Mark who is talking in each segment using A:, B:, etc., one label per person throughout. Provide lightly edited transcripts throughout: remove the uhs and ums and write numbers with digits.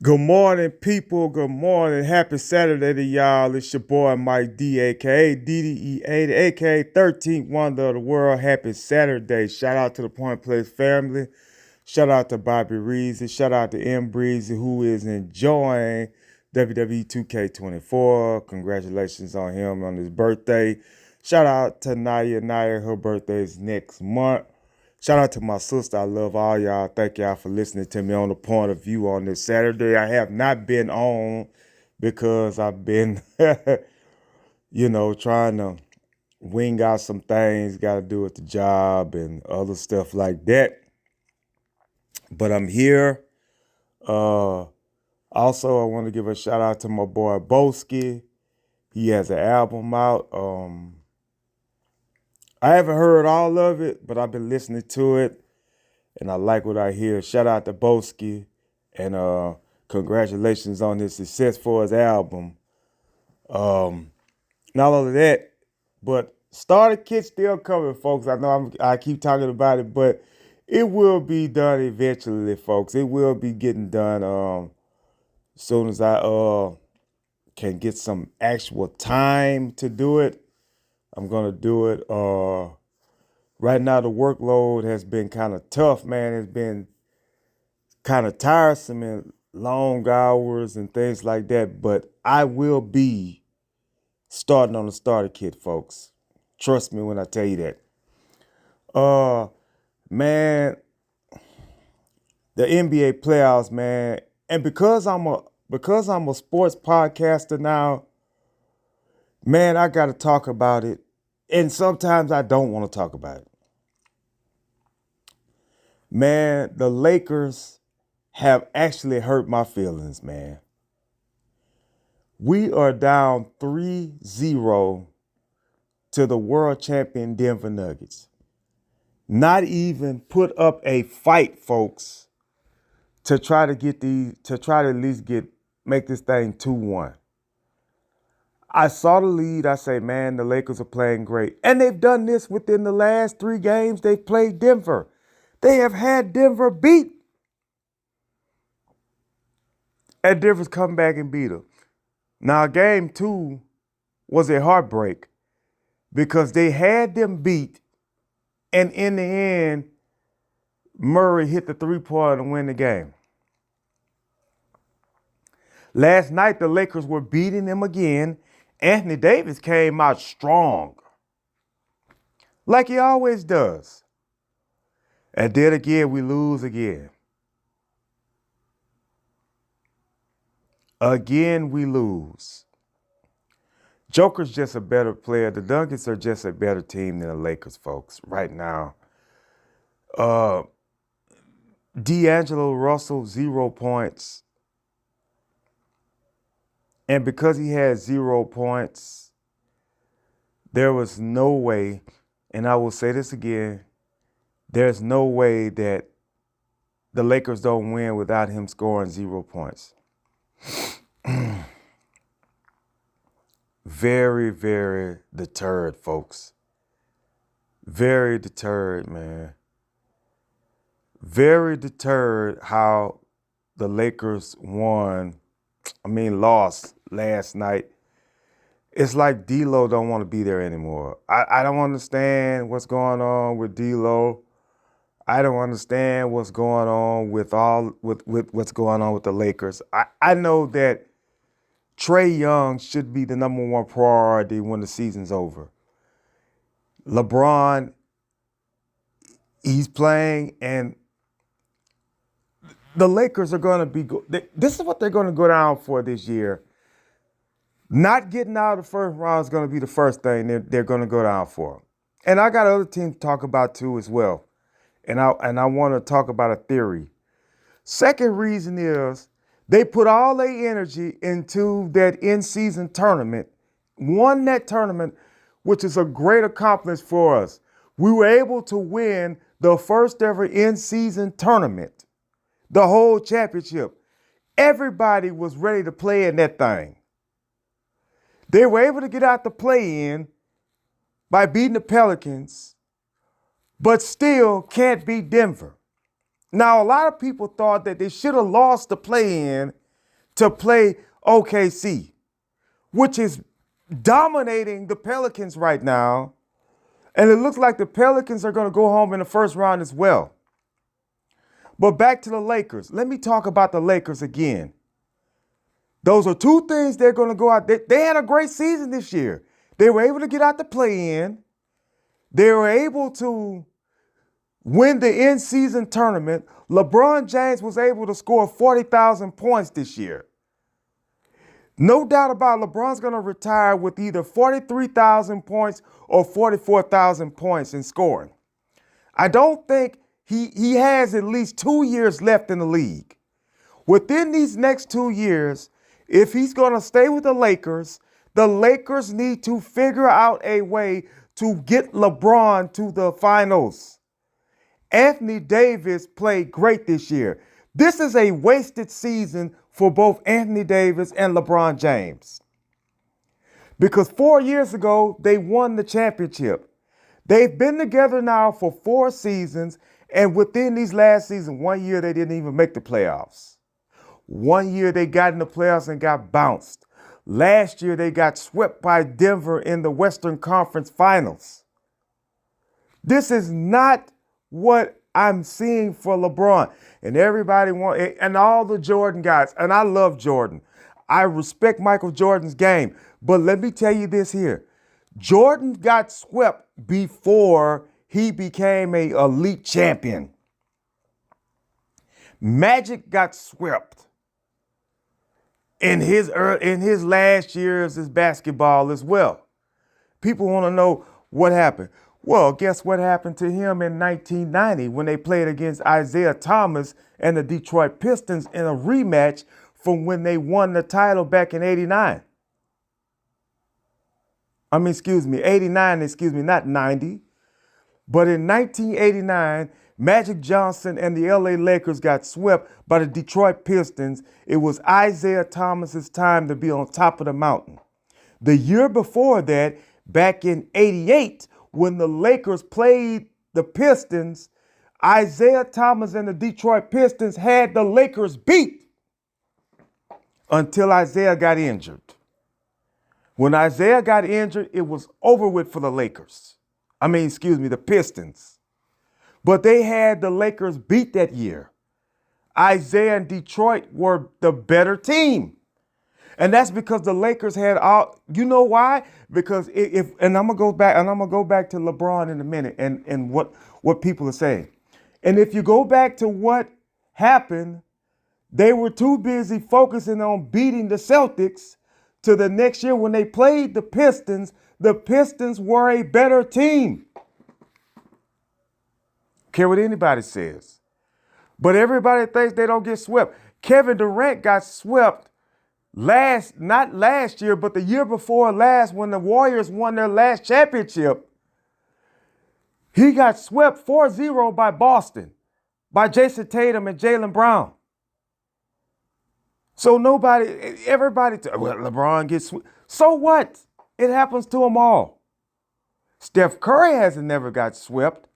A: Good morning, people. Good morning. Happy Saturday to y'all. It's your boy Mike D, aka DDE80, aka 13th Wonder of the World. Happy Saturday. Shout out to the Point Place family. Shout out to Bobby Reezy. Shout out to M Breezy, who is enjoying WWE 2K24. Congratulations on him on his birthday. Shout out to Naya. Her birthday is next month. Shout out to my sister. I love all y'all. Thank y'all for listening to me on the point of view on this Saturday. I have not been on because I've been, trying to wing out some things, got to do with the job and other stuff like that. But I'm here. Also, I want to give a shout out to my boy Boski. He has an album out. I haven't heard all of it, but I've been listening to it. And I like what I hear. Shout out to Boski. And congratulations on his success for his album. Not only that, but starter kit still coming, folks. I know I keep talking about it, but it will be done eventually, folks. It will be getting done as soon as I can get some actual time to do it. I'm gonna do it. Right now, the workload has been kind of tough, man. It's been kind of tiresome and long hours and things like that. But I will be starting on the starter kit, folks. Trust me when I tell you that. Man, the NBA playoffs, man. And because I'm a sports podcaster now, man, I got to talk about it. And sometimes I don't want to talk about it. Man, the Lakers have actually hurt my feelings, man. We are down 3-0 to the world champion Denver Nuggets. Not even put up a fight, folks, to try to at least make this thing 2-1. I saw the lead. I say, man, the Lakers are playing great. And they've done this within the last 3 games they've played Denver. They have had Denver beat. And Denver's come back and beat them. Now, game 2 was a heartbreak because they had them beat. And in the end, Murray hit the 3-pointer to win the game. Last night, the Lakers were beating them again. Anthony Davis came out strong, like he always does. And then again, we lose again. Again, we lose. Joker's just a better player. The Nuggets are just a better team than the Lakers, folks, right now. D'Angelo Russell, 0 points. And because he had 0 points, there was no way, and I will say this again, there's no way that the Lakers don't win without him scoring 0 points. Very, very deterred, folks. Very deterred, man. Very deterred how the Lakers lost last night. It's like D-Lo don't want to be there anymore. I don't understand what's going on with D-Lo. I don't understand what's going on with what's going on with the Lakers. I know that Trae Young should be the #1 priority when the season's over. LeBron, he's playing, and the Lakers are going to be this is what they're going to go down for this year. Not getting out of the first round is going to be the first thing they're going to go down for. And I got other teams to talk about too as well. And I want to talk about a theory. Second reason is they put all their energy into that in-season tournament, won that tournament, which is a great accomplishment for us. We were able to win the first ever in-season tournament, the whole championship. Everybody was ready to play in that thing. They were able to get out the play-in by beating the Pelicans, but still can't beat Denver. Now, a lot of people thought that they should have lost the play-in to play OKC, which is dominating the Pelicans right now. And it looks like the Pelicans are going to go home in the first round as well. But back to the Lakers. Let me talk about the Lakers again. Those are two things they're going to go out. They had a great season this year. They were able to get out the play-in. They were able to win the in-season tournament. LeBron James was able to score 40,000 points this year. No doubt about it, LeBron's going to retire with either 43,000 points or 44,000 points in scoring. I don't think he has at least 2 years left in the league. Within these next 2 years, if he's going to stay with the Lakers need to figure out a way to get LeBron to the finals. Anthony Davis played great this year. This is a wasted season for both Anthony Davis and LeBron James. Because 4 years ago, they won the championship. They've been together now for 4 seasons, and within these last season, 1 year they didn't even make the playoffs. 1 year they got in the playoffs and got bounced. Last year they got swept by Denver in the Western Conference Finals. This is not what I'm seeing for LeBron. And everybody and all the Jordan guys, and I love Jordan. I respect Michael Jordan's game. But let me tell you this here. Jordan got swept before he became an elite champion. Magic got swept in his last years as basketball as well. People want to know what happened. Well, guess what happened to him in 1990 when they played against Isaiah Thomas and the Detroit Pistons in a rematch from when they won the title back in 89. 89, not 90. But in 1989, Magic Johnson and the LA Lakers got swept by the Detroit Pistons. It was Isaiah Thomas's time to be on top of the mountain. The year before that, back in 88, when the Lakers played the Pistons, Isaiah Thomas and the Detroit Pistons had the Lakers beat until Isaiah got injured. When Isaiah got injured, it was over with for the Lakers. The Pistons. But they had the Lakers beat that year. Isaiah and Detroit were the better team. And that's because the Lakers had all, you know why? Because I'm gonna go back to LeBron in a minute and what people are saying. And if you go back to what happened, they were too busy focusing on beating the Celtics to the next year when they played the Pistons were a better team. Care what anybody says. But everybody thinks they don't get swept. Kevin Durant got swept not last year, but the year before last when the Warriors won their last championship. He got swept 4-0 by Boston, by Jason Tatum and Jaylen Brown. So everybody, LeBron gets swept. So what? It happens to them all. Steph Curry hasn't never got swept.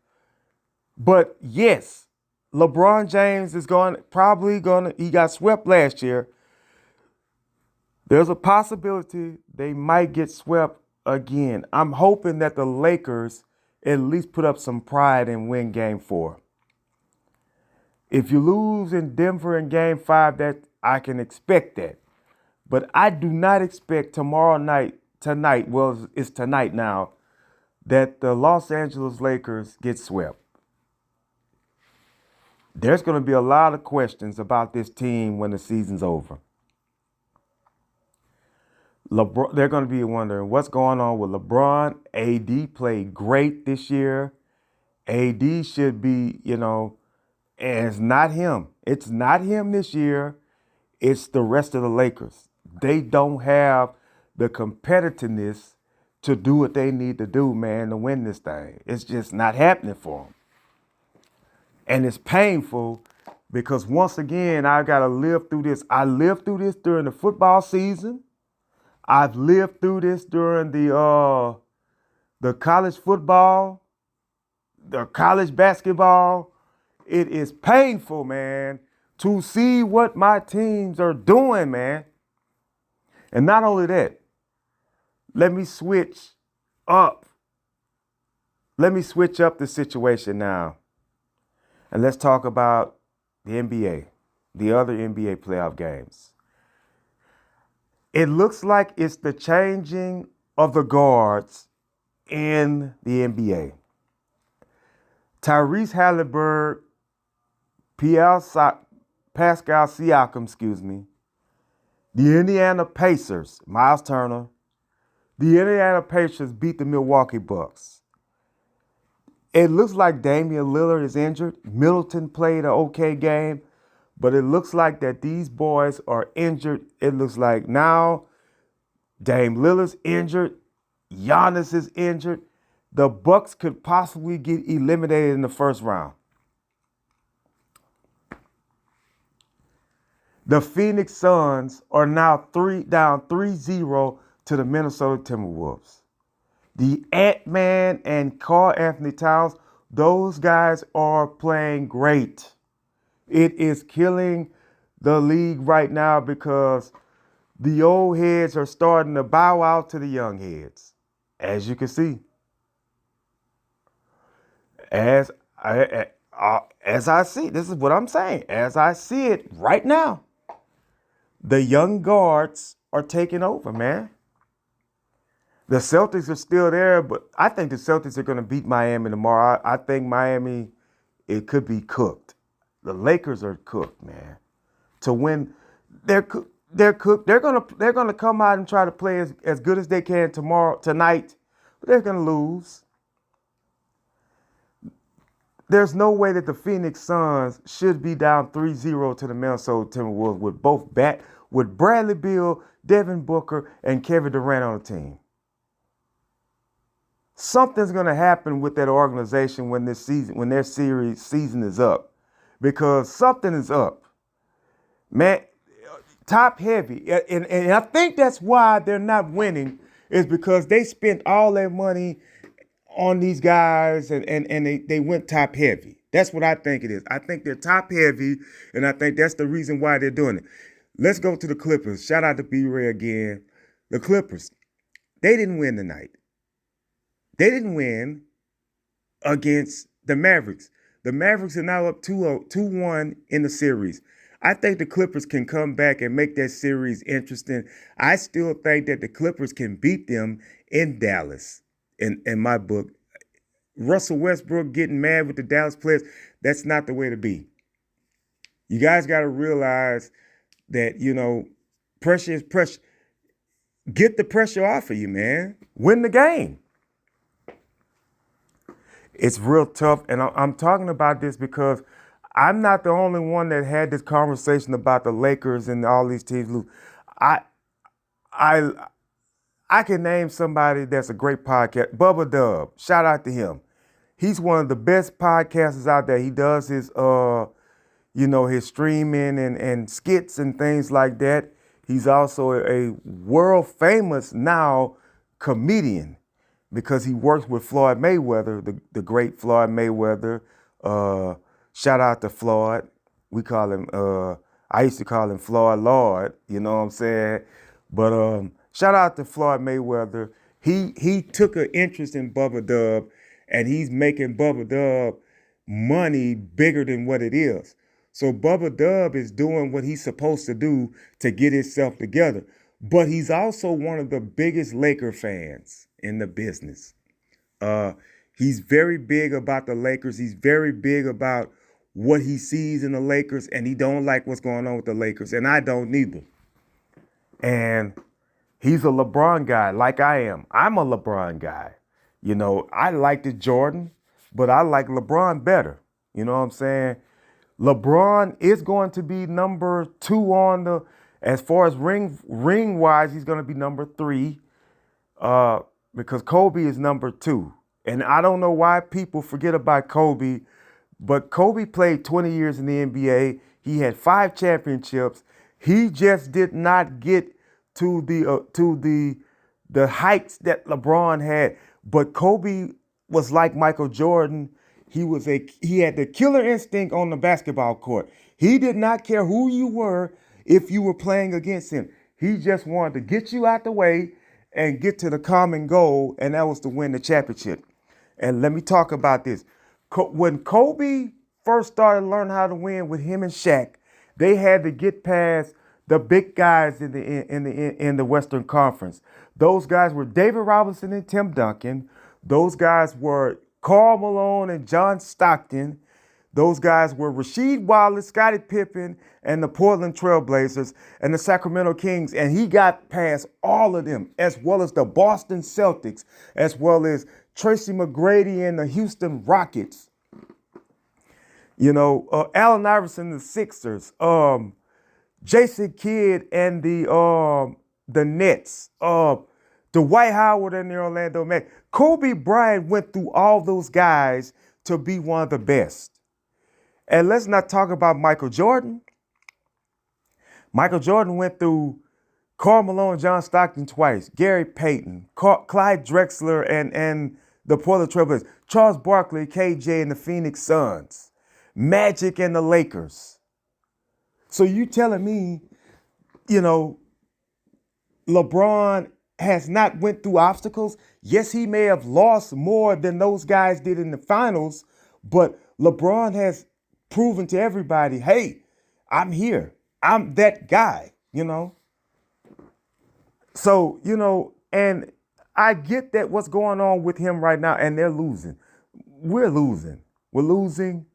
A: But yes, LeBron James is he got swept last year. There's a possibility they might get swept again. I'm hoping that the Lakers at least put up some pride and win Game 4. If you lose in Denver in Game 5, that I can expect that. But I do not expect tonight, it's tonight now, that the Los Angeles Lakers get swept. There's going to be a lot of questions about this team when the season's over. They're going to be wondering what's going on with LeBron. AD played great this year. AD should be, and it's not him. It's not him this year. It's the rest of the Lakers. They don't have the competitiveness to do what they need to do, man, to win this thing. It's just not happening for them. And it's painful because once again, I got to live through this. I lived through this during the football season. I've lived through this during the college football, the college basketball. It is painful, man, to see what my teams are doing, man. And not only that, let me switch up. Let me switch up the situation now. And let's talk about the NBA, the other NBA playoff games. It looks like it's the changing of the guards in the NBA. Tyrese Halliburton, Pascal Siakam, the Indiana Pacers, Miles Turner, the Indiana Pacers beat the Milwaukee Bucks. It looks like Damian Lillard is injured. Middleton played an okay game, but it looks like that these boys are injured. It looks like now Dame Lillard's injured. Giannis is injured. The Bucks could possibly get eliminated in the first round. The Phoenix Suns are now down 3-0 to the Minnesota Timberwolves. The Ant-Man and Karl Anthony Towns, those guys are playing great. It is killing the league right now because the old heads are starting to bow out to the young heads, as you can see. As I see, this is what I'm saying. As I see it right now, the young guards are taking over, man. The Celtics are still there, but I think the Celtics are going to beat Miami tomorrow. I think Miami, it could be cooked. The Lakers are cooked, man. To win, they're cooked. They're gonna come out and try to play as good as they can tonight, but they're gonna lose. There's no way that the Phoenix Suns should be down 3-0 to the Minnesota Timberwolves with Bradley Beal, Devin Booker, and Kevin Durant on the team. Something's gonna happen with that organization when their season is up, because something is up, man. Top heavy, and I think that's why they're not winning, is because they spent all their money on these guys and they went top heavy. That's what I think it is. I think they're top heavy, and I think that's the reason why they're doing it. Let's go to the Clippers. Shout out to B.Ray again. The Clippers, they didn't win tonight. They didn't win against the Mavericks. The Mavericks are now up 2-1 in the series. I think the Clippers can come back and make that series interesting. I still think that the Clippers can beat them in Dallas, in my book. Russell Westbrook getting mad with the Dallas players, that's not the way to be. You guys got to realize that, pressure is pressure. Get the pressure off of you, man. Win the game. It's real tough, and I'm talking about this because I'm not the only one that had this conversation about the Lakers and all these teams lose. I can name somebody that's a great podcast, Bubba Dub. Shout out to him. He's one of the best podcasters out there. He does his his streaming and skits and things like that. He's also a world famous now comedian because he works with Floyd Mayweather, the great Floyd Mayweather. Shout out to Floyd. We call him, I used to call him Floyd Lord, you know what I'm saying? But shout out to Floyd Mayweather. He took an interest in Bubba Dub, and he's making Bubba Dub money bigger than what it is. So Bubba Dub is doing what he's supposed to do to get himself together. But he's also one of the biggest Laker fans in the business. He's very big about the Lakers. He's very big about what he sees in the Lakers, and he don't like what's going on with the Lakers, and I don't neither. And he's a LeBron guy like I am. I'm a LeBron guy. I like the Jordan, but I like LeBron better. You know what I'm saying? LeBron is going to be number 2 as far as ring wise, he's going to be number 3 because Kobe is number 2. And I don't know why people forget about Kobe, but Kobe played 20 years in the NBA. He had 5 championships. He just did not get to the heights that LeBron had. But Kobe was like Michael Jordan. He had the killer instinct on the basketball court. He did not care who you were if you were playing against him. He just wanted to get you out the way and get to the common goal, and that was to win the championship. And let me talk about this. When Kobe first started learning how to win with him and Shaq, they had to get past the big guys in the Western Conference. Those guys were David Robinson and Tim Duncan. Those guys were Karl Malone and John Stockton. Those guys were Rasheed Wallace, Scottie Pippen, and the Portland Trail Blazers and the Sacramento Kings. And he got past all of them, as well as the Boston Celtics, as well as Tracy McGrady and the Houston Rockets. Allen Iverson, the Sixers, Jason Kidd and the Nets, Dwight Howard and the Orlando Magic. Kobe Bryant went through all those guys to be one of the best. And let's not talk about Michael Jordan. Michael Jordan went through Karl Malone, John Stockton twice, Gary Payton, Clyde Drexler and the Portland Trail Blazers, Charles Barkley, KJ and the Phoenix Suns, Magic and the Lakers. So you telling me, LeBron has not went through obstacles? Yes, he may have lost more than those guys did in the finals, but LeBron has proven to everybody, hey, I'm here. I'm that guy, So, and I get that what's going on with him right now, and they're losing. We're losing,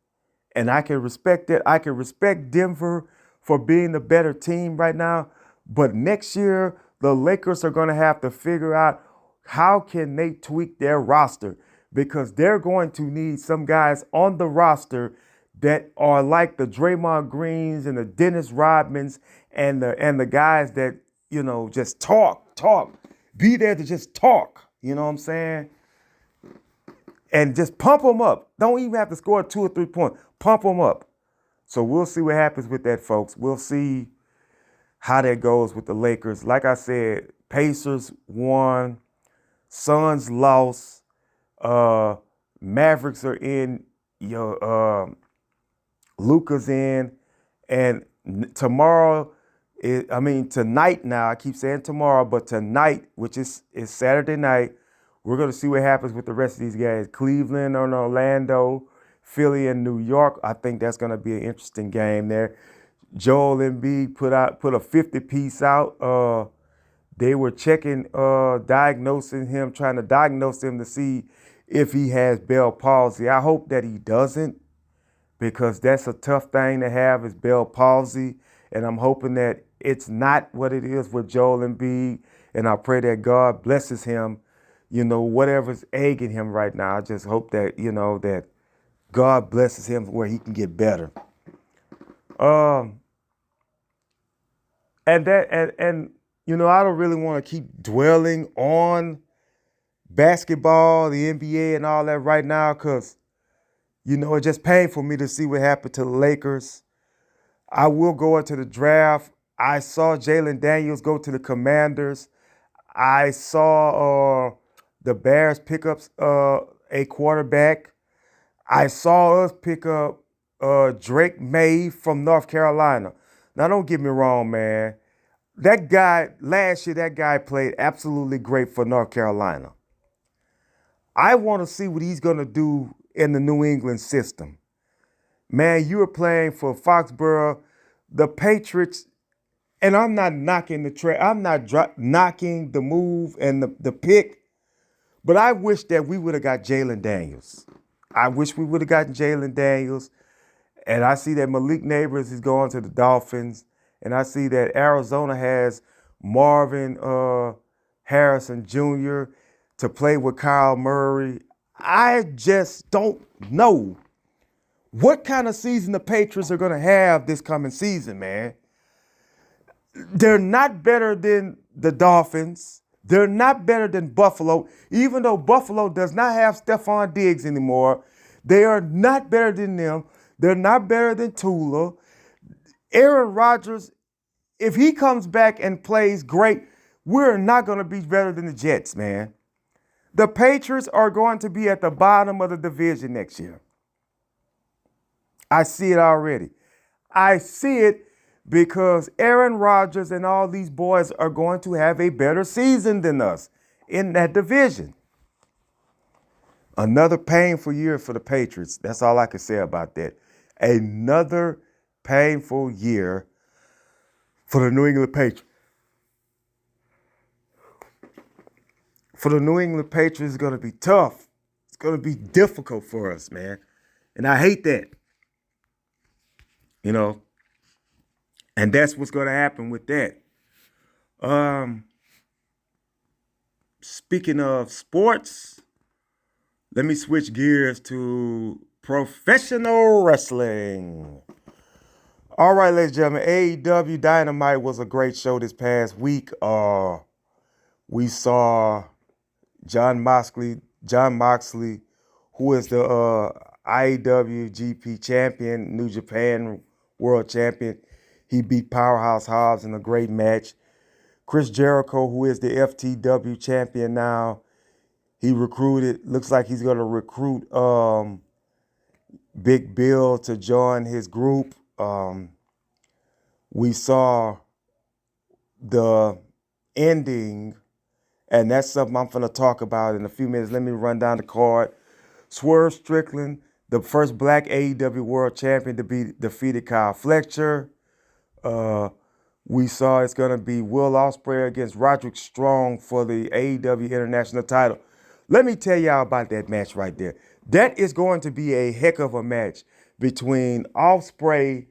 A: and I can respect that. I can respect Denver for being the better team right now. But next year, the Lakers are going to have to figure out how can they tweak their roster, because they're going to need some guys on the roster that are like the Draymond Greens and the Dennis Rodmans and the guys that, just talk, be there to just talk, you know what I'm saying? And just pump them up. Don't even have to score 2 or 3 points. Pump them up. So we'll see what happens with that, folks. We'll see how that goes with the Lakers. Like I said, Pacers won, Suns lost, Mavericks are in, Luka's in, and tonight now, I keep saying tomorrow, but tonight, which is Saturday night, we're going to see what happens with the rest of these guys. Cleveland and Orlando, Philly and New York. I think that's going to be an interesting game there. Joel Embiid put a 50-piece out. They were trying to diagnose him to see if he has Bell palsy. I hope that he doesn't, because that's a tough thing to have, is Bell palsy. And I'm hoping that it's not what it is with Joel Embiid. And I pray that God blesses him, whatever's agging him right now. I just hope that, that God blesses him where he can get better. I don't really want to keep dwelling on basketball, the NBA and all that right now, because, it's just painful for me to see what happened to the Lakers. I will go into the draft. I saw Jalen Daniels go to the Commanders. I saw the Bears pick up a quarterback. I saw us pick up Drake May from North Carolina. Now, don't get me wrong, man. Last year, that guy played absolutely great for North Carolina. I want to see what he's going to do in the New England system. Man, you were playing for Foxborough, the Patriots, and I'm not knocking knocking the move and the pick, but I wish that we would have got Jalen Daniels. I wish we would have gotten Jalen Daniels, and I see that Malik Neighbors is going to the Dolphins, and I see that Arizona has Marvin Harrison Jr. to play with Kyle Murray. I just don't know what kind of season the Patriots are going to have this coming season, man. They're not better than the Dolphins. They're not better than Buffalo, even though Buffalo does not have Stephon Diggs anymore. They are not better than them. They're not better than Tula. Aaron Rodgers, if he comes back and plays great, we're not going to be better than the Jets, man. The Patriots are going to be at the bottom of the division next year. I see it already. I see it because Aaron Rodgers and all these boys are going to have a better season than us in that division. Another painful year for the Patriots. That's all I can say about that. Another painful year for the New England Patriots. For the New England Patriots, it's going to be tough. It's going to be difficult for us, man. And I hate that. You know, and that's what's going to happen with that. Speaking of sports, let me switch gears to professional wressling. All right, ladies and gentlemen, AEW Dynamite was a great show this past week. We saw John Moxley, who is the IWGP champion, New Japan World Champion. He beat Powerhouse Hobbs in a great match. Chris Jericho, who is the FTW champion now, looks like he's going to recruit Big Bill to join his group. We saw the ending, and that's something I'm going to talk about in a few minutes. Let me run down the card. Swerve Strickland, the first black AEW World Champion to be defeated Kyle Fletcher. We saw it's going to be Will Ospreay against Roderick Strong for the AEW International title. Let me tell y'all about that match right there. That is going to be a heck of a match between Ospreay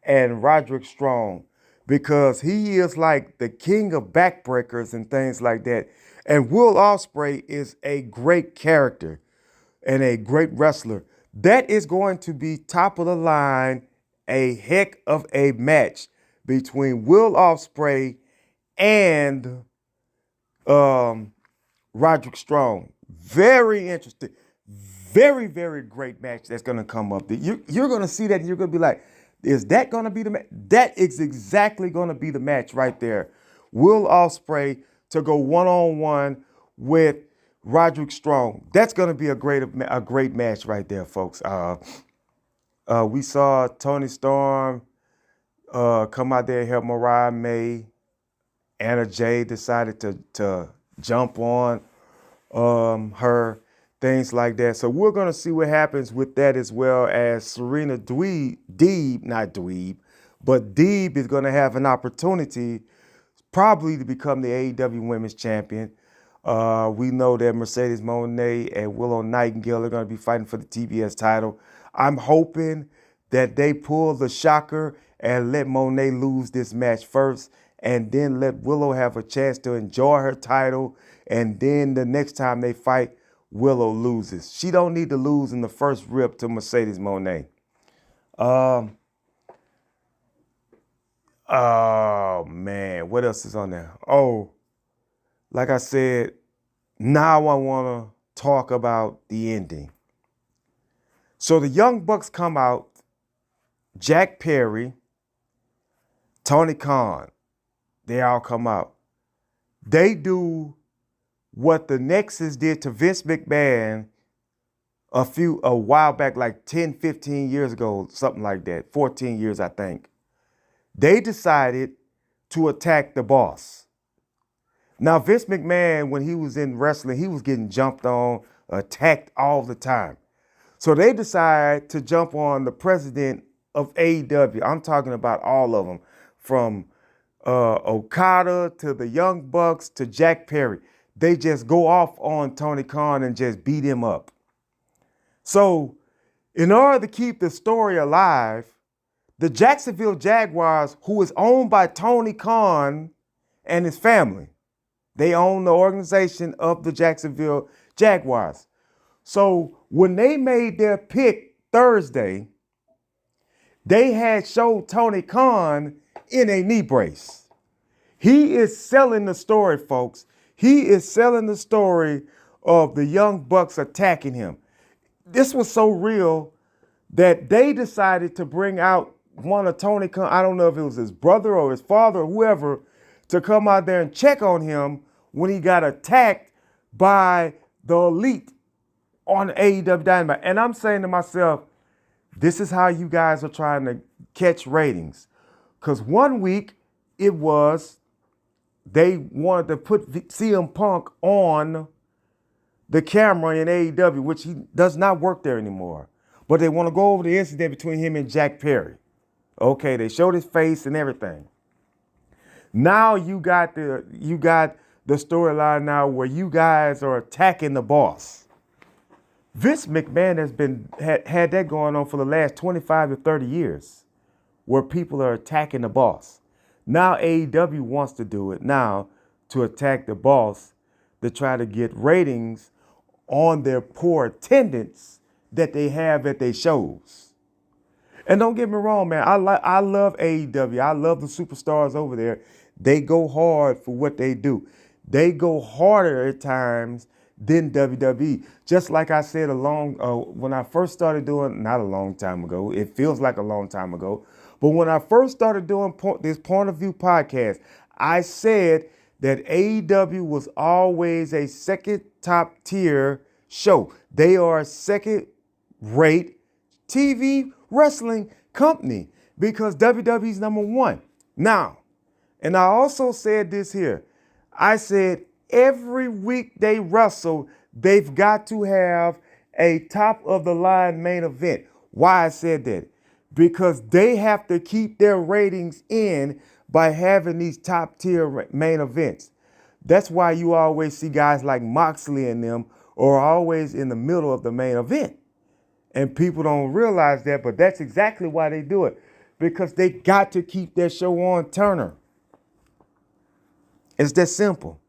A: and Roderick Strong because he is like the king of backbreakers and things like that. And Will Ospreay is a great character and a great wrestler. That is going to be top of the line, a heck of a match between Will Ospreay and Roderick Strong. Very interesting. Very, very great match that's going to come up. You're going to see that and you're going to be like, is that going to be the match? That is exactly going to be the match right there. Will Ospreay to go one-on-one with Roderick Strong. That's going to be a great match right there, folks. We saw Tony Storm come out there and help Mariah May. Anna Jay decided to jump on her, things like that. So we're going to see what happens with that, as well as Serena Deeb is going to have an opportunity probably to become the AEW Women's Champion. We know that Mercedes Moné and Willow Nightingale are going to be fighting for the TBS title. I'm hoping that they pull the shocker and let Moné lose this match first, and then let Willow have a chance to enjoy her title. And then the next time they fight, Willow loses. She don't need to lose in the first rip to Mercedes Moné. Oh, man. What else is on there? Oh, like I said, now I want to talk about the ending. So the Young Bucks come out, Jack Perry, Tony Khan, they all come out. They do what the Nexus did to Vince McMahon a while back, like 10, 15 years ago, something like that, 14 years, I think. They decided to attack the boss. Now, Vince McMahon, when he was in wrestling, he was getting jumped on, attacked all the time. So they decided to jump on the president of AEW. I'm talking about all of them, from Okada to the Young Bucks to Jack Perry. They just go off on Tony Khan and just beat him up. So in order to keep the story alive, the Jacksonville Jaguars, who is owned by Tony Khan and his family, they own the organization of the Jacksonville Jaguars. So when they made their pick Thursday, they had showed Tony Khan in a knee brace. He is selling the story, folks. He is selling the story of the Young Bucks attacking him. This was so real that they decided to bring out one of Tony Khan, I don't know if it was his brother or his father or whoever, to come out there and check on him when he got attacked by the Elite on AEW Dynamite. And I'm saying to myself, This is how you guys are trying to catch ratings. Because one week it was they wanted to put CM Punk on the camera in AEW, which he does not work there anymore. But they want to go over the incident between him and Jack Perry. Okay, they showed his face and everything. Now you got the storyline now where you guys are attacking the boss. Vince McMahon had that going on for the last 25 to 30 years, where people are attacking the boss. Now AEW wants to do it now to attack the boss to try to get ratings on their poor attendance that they have at their shows. And don't get me wrong, man. I love AEW. I love the superstars over there. They go hard for what they do. They go harder at times than WWE. Just like I said when I first started doing, not a long time ago, it feels like a long time ago, but when I first started doing this Point of View podcast, I said that AEW was always a second top tier show. They are a second rate TV wrestling company because WWE's number one. Now, and I also said this here. I said every week they wrestle, they've got to have a top of the line main event. Why I said that? Because they have to keep their ratings in by having these top tier main events. That's why you always see guys like Moxley and them are always in the middle of the main event. And people don't realize that, but that's exactly why they do it. Because they got to keep their show on Turner. It's that simple.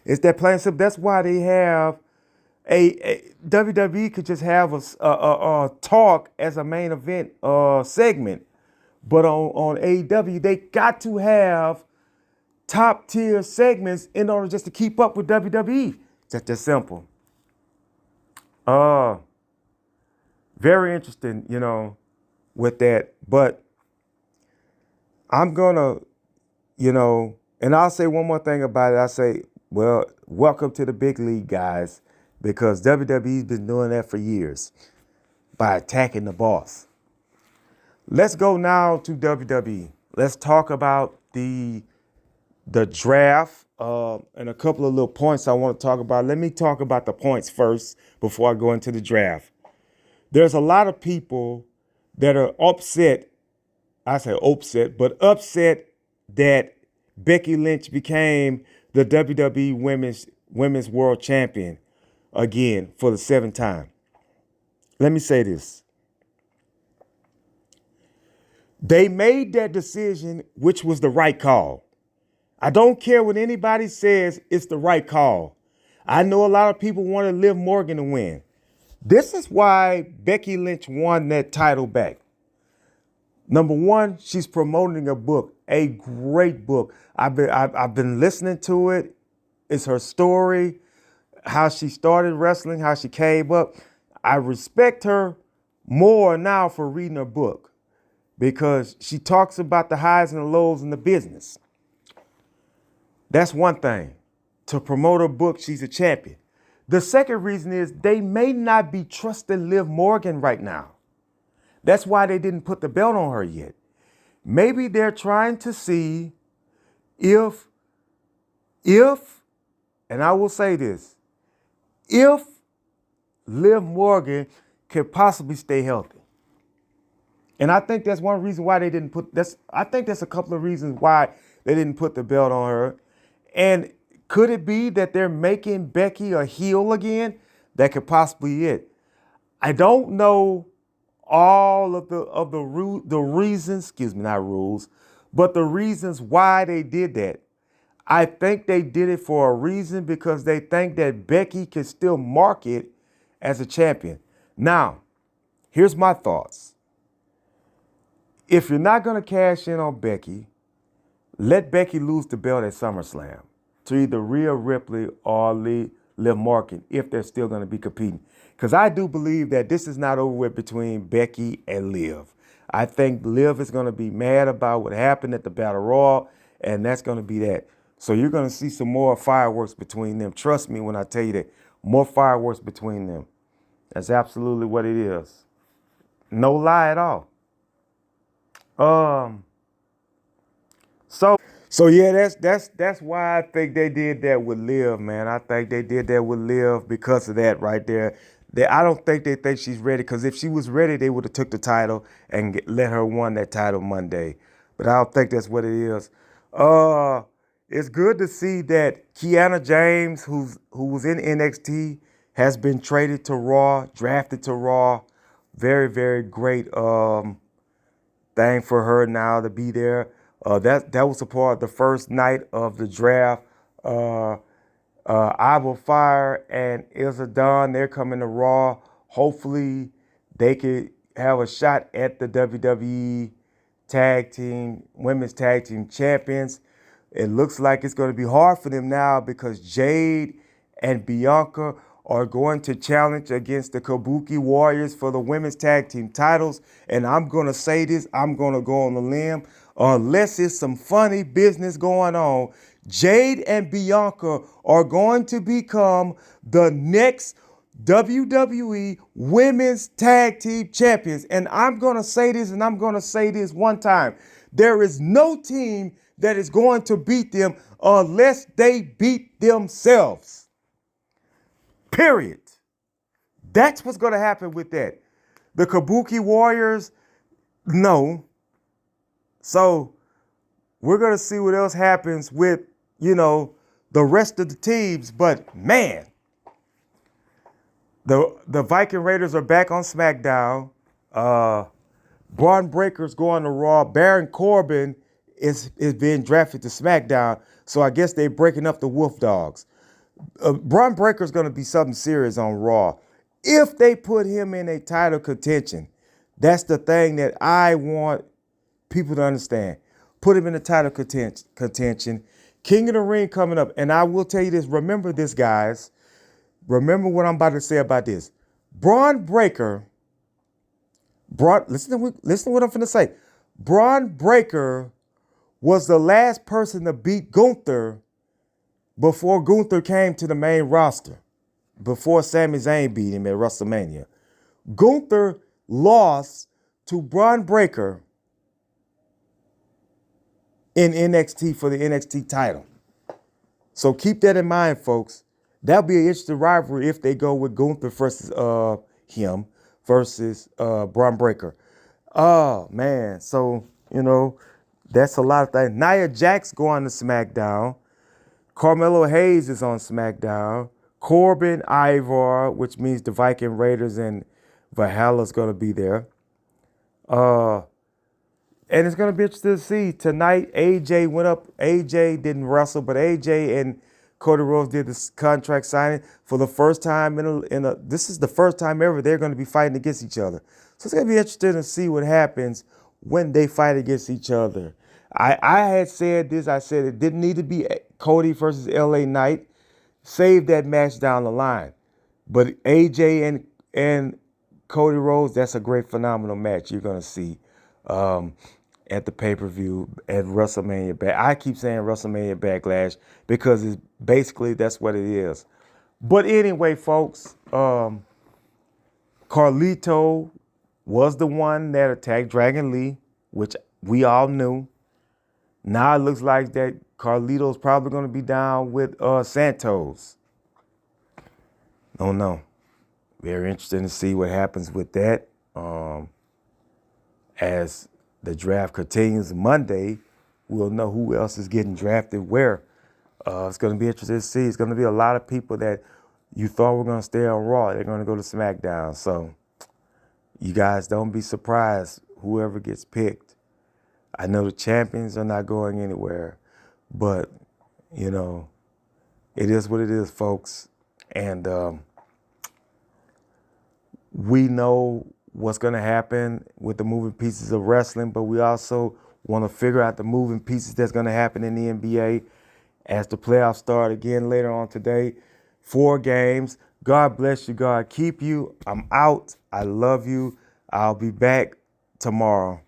A: It's that plain simple. That's why they have a WWE could just have a talk as a main event segment. But on AEW, they got to have top tier segments in order just to keep up with WWE. Just that simple. Very interesting, with that. But I'm gonna, and I'll say one more thing about it. I say, well, welcome to the big league, guys, because WWE's been doing that for years by attacking the boss. Let's go now to WWE. Let's talk about the draft and a couple of little points I want to talk about. Let me talk about the points first before I go into the draft. There's a lot of people that are upset. I say upset, but upset that Becky Lynch became the WWE Women's World Champion again for the 7th time. Let me say this. They made that decision, which was the right call. I don't care what anybody says, it's the right call. I know a lot of people wanted Liv Morgan to win. This is why Becky Lynch won that title back. Number one, she's promoting a book, a great book. I've been listening to it. It's her story, how she started wrestling, how she came up. I respect her more now for reading her book because she talks about the highs and the lows in the business. That's one thing. To promote her book, she's a champion. The second reason is they may not be trusting Liv Morgan right now. That's why they didn't put the belt on her yet. Maybe they're trying to see if, and I will say this, if Liv Morgan could possibly stay healthy. And I think that's one reason why they didn't I think there's a couple of reasons why they didn't put the belt on her. And could it be that they're making Becky a heel again? That could possibly be it. I don't know all of the reasons, not rules, but the reasons why they did that. I think they did it for a reason because they think that Becky can still market as a champion. Now, here's my thoughts. If you're not going to cash in on Becky, let Becky lose the belt at SummerSlam to either Rhea Ripley or Liv Morgan if they're still going to be competing. Because I do believe that this is not over with between Becky and Liv. I think Liv is going to be mad about what happened at the Battle Royal, and that's going to be that. So you're going to see some more fireworks between them. Trust me when I tell you that. More fireworks between them. That's absolutely what it is. No lie at all. Um, so yeah, that's why I think they did that with Liv, man. I think they did that with Liv because of that right there. I don't think they think she's ready, because if she was ready, they would have took the title and let her won that title Monday. But I don't think that's what it is. Uh, it's good to see that Kiana James, who was in NXT, has been traded to Raw, drafted to Raw. Very, very great. Thing for her now to be there. That was a part of the first night of the draft. Uh, Iva Fire and Ilza Dawn, they're coming to Raw. Hopefully, they could have a shot at the WWE Women's Tag Team Champions. It looks like it's going to be hard for them now because Jade and Bianca are going to challenge against the Kabuki Warriors for the Women's Tag Team titles. And I'm going to say this, I'm going to go on the limb. Unless it's some funny business going on, Jade and Bianca are going to become the next WWE Women's Tag Team Champions. And I'm going to say this, and I'm going to say this one time. There is no team that is going to beat them unless they beat themselves. Period. That's what's going to happen with that. The Kabuki Warriors, no. So we're going to see what else happens with, the rest of the teams. But man, the Viking Raiders are back on SmackDown. Braun Breaker's going to Raw. Baron Corbin is being drafted to SmackDown. So I guess they're breaking up the Wolf Dogs. Braun Breaker's going to be something serious on Raw. If they put him in a title contention, that's the thing that I want people to understand. Put him in a title contention. King of the Ring coming up. And I will tell you this. Remember this, guys. Remember what I'm about to say about this. Braun Breaker, listen to what I'm finna say. Braun Breaker was the last person to beat Gunther before Gunther came to the main roster, before Sami Zayn beat him at WrestleMania. Gunther lost to Braun Breaker in NXT for the NXT title. So keep that in mind, folks. That'll be an interesting rivalry if they go with Gunther versus him versus Braun Breaker. Oh, man. So, that's a lot of things. Nia Jax going to SmackDown. Carmelo Hayes is on SmackDown. Corbin, Ivar, which means the Viking Raiders and Valhalla's going to be there. And it's going to be interesting to see. Tonight, AJ went up. AJ didn't wrestle, but AJ and Cody Rhodes did this contract signing for the first time this is the first time ever they're going to be fighting against each other. So it's going to be interesting to see what happens when they fight against each other. I had said this. I said it didn't need to be Cody versus LA Knight. Save that match down the line. But AJ and Cody Rhodes, that's a great, phenomenal match you're going to see at the pay-per-view at WrestleMania. I keep saying WrestleMania Backlash because it's basically that's what it is. But anyway, folks, Carlito was the one that attacked Dragon Lee, which we all knew. Now it looks like that Carlito's probably going to be down with Santos. Don't know. Very interesting to see what happens with that. As the draft continues Monday, we'll know who else is getting drafted where. It's going to be interesting to see. It's going to be a lot of people that you thought were going to stay on Raw. They're going to go to SmackDown. So you guys don't be surprised whoever gets picked. I know the champions are not going anywhere, but, it is what it is, folks. And we know what's going to happen with the moving pieces of wrestling, but we also want to figure out the moving pieces that's going to happen in the NBA as the playoffs start again later on today. 4 games. God bless you. God keep you. I'm out. I love you. I'll be back tomorrow.